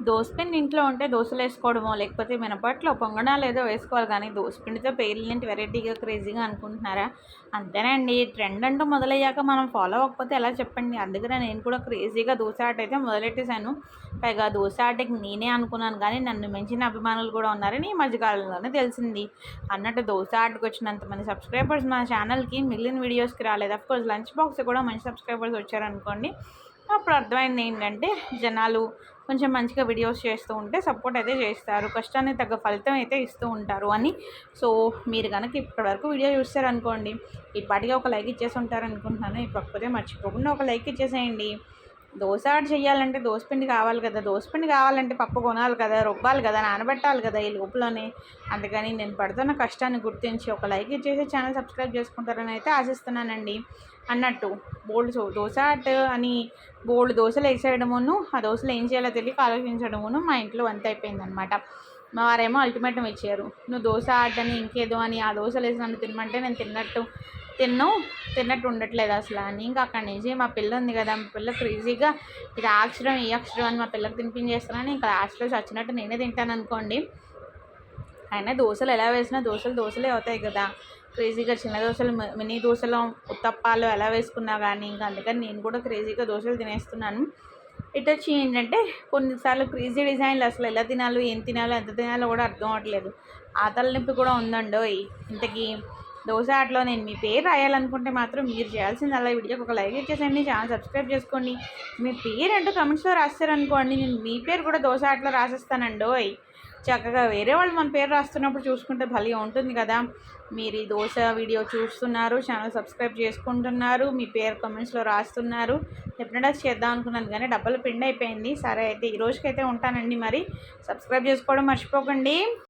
దోసపిండి ఇంట్లో ఉంటే దోసలు వేసుకోవడమో లేకపోతే మినపట్లో పొంగనాలు ఏదో వేసుకోవాలి, కానీ దోసపిండితో పేర్లేంటి వెరైటీగా క్రేజీగా అనుకుంటున్నారా? అంతేనండి, ట్రెండ్ అంటూ మొదలయ్యాక మనం ఫాలో అవ్వకపోతే ఎలా చెప్పండి. అందుకనే నేను కూడా క్రేజీగా దోశ ఆట అయితే మొదలెట్టేశాను. పైగా దోశ ఆటకి నేనే అనుకున్నాను, కానీ నన్ను మించిన అభిమానులు కూడా ఉన్నారని ఈ మధ్యకాలంలోనే తెలిసింది. అన్నట్టు దోశ ఆటకు వచ్చినంతమంది సబ్స్క్రైబర్స్ మన ఛానల్కి మిగిలిన వీడియోస్కి రాలేదు. అఫ్కోర్స్ లంచ్ బాక్స్ కూడా మంచి సబ్స్క్రైబర్స్ వచ్చారనుకోండి. అప్పుడు అర్థమైంది ఏంటంటే జనాలు కొంచెం మంచిగా వీడియోస్ చేస్తూ ఉంటే సపోర్ట్ అయితే చేస్తారు, కష్టానికి తగ్గ ఫలితం అయితే ఇస్తూ ఉంటారు అని. సో మీరు కనుక ఇప్పటివరకు వీడియో చూస్తారనుకోండి, ఇప్పటికే ఒక లైక్ ఇచ్చేసి ఉంటారనుకుంటున్నాను. ఇప్పటికపోతే మర్చిపోకుండా ఒక లైక్ ఇచ్చేసేయండి. దోశ ఆట చేయాలంటే దోసపిండి కావాలి కదా, దోసపిండి కావాలంటే పప్పు కొనాలి కదా, రుబ్బాలి కదా, నానబెట్టాలి కదా ఈ లోపలనే. అందుకని నేను పడుతున్న కష్టాన్ని గుర్తించి ఒక లైక్ ఇచ్చేసి ఛానల్ సబ్స్క్రైబ్ చేసుకుంటారని అయితే ఆశిస్తున్నానండి. అన్నట్టు దోశ ఆట అని బోల్డ్ దోశలు వేసేయడమును, ఆ దోశలు ఏం చేయాలో తెలియక ఆలోచించడమును మా ఇంట్లో వంత అయిపోయిందనమాట. మా వారేమో అల్టిమేటం ఇచ్చారు, నువ్వు దోశ ఆటని ఇంకేదో అని ఆ దోశలు వేసి నన్ను తినమంటే నేను తిన్నట్టు ఉండట్లేదు అసలు అని. ఇంకా అక్కడి నుంచి మా పిల్ల ఉంది కదా, మా పిల్ల క్రేజీగా ఇది ఆ అక్షరం ఈ అక్షరం అని మా పిల్లకి తినిపించేస్తున్నాను. ఇంకా లాస్ట్లో చచ్చినట్టు నేనే తింటాను అనుకోండి. అయినా దోశలు ఎలా వేసినా దోశలే అవుతాయి కదా. క్రేజీగా చిన్న దోశలు, మినీ దోశలు, ఉత్తప్పాలు ఎలా వేసుకున్నా కానీ ఇంకా అందుకని నేను కూడా క్రేజీగా దోశలు తినేస్తున్నాను. ఇటు వచ్చి ఏంటంటే కొన్నిసార్లు క్రేజీ డిజైన్లు అసలు ఎలా తినాలో, ఏం తినాలో, ఎంత తినాలో కూడా అర్థం అవ్వట్లేదు. ఆ తలనొప్పి కూడా ఉందండోయ్. ఇంతకీ దోశ ఆటలో నేను మీ పేరు రాయాలనుకుంటే మాత్రం మీరు చేయాల్సింది అలా వీడియోకి ఒక లైక్ ఇచ్చేసండి, ఛానల్ సబ్స్క్రైబ్ చేసుకోండి. మీ పేరు అంటూ కమెంట్స్లో రాస్తారనుకోండి, నేను మీ పేరు కూడా దోశ ఆటలో రాసేస్తానండోయ్. చక్కగా వేరే వాళ్ళు మన పేరు రాస్తున్నప్పుడు చూసుకుంటే భలే ఉంటుంది కదా. మీరు ఈ దోశ వీడియో చూస్తున్నారు, ఛానల్ సబ్స్క్రైబ్ చేసుకుంటున్నారు, మీ పేరు కమెంట్స్లో రాస్తున్నారు. ఎప్పుడైనా చేద్దాం అనుకున్నాను కానీ డబ్బులు పిండి అయిపోయింది. సరే అయితే ఈ రోజుకైతే ఉంటానండి. మరి సబ్స్క్రైబ్ చేసుకోవడం మర్చిపోకండి.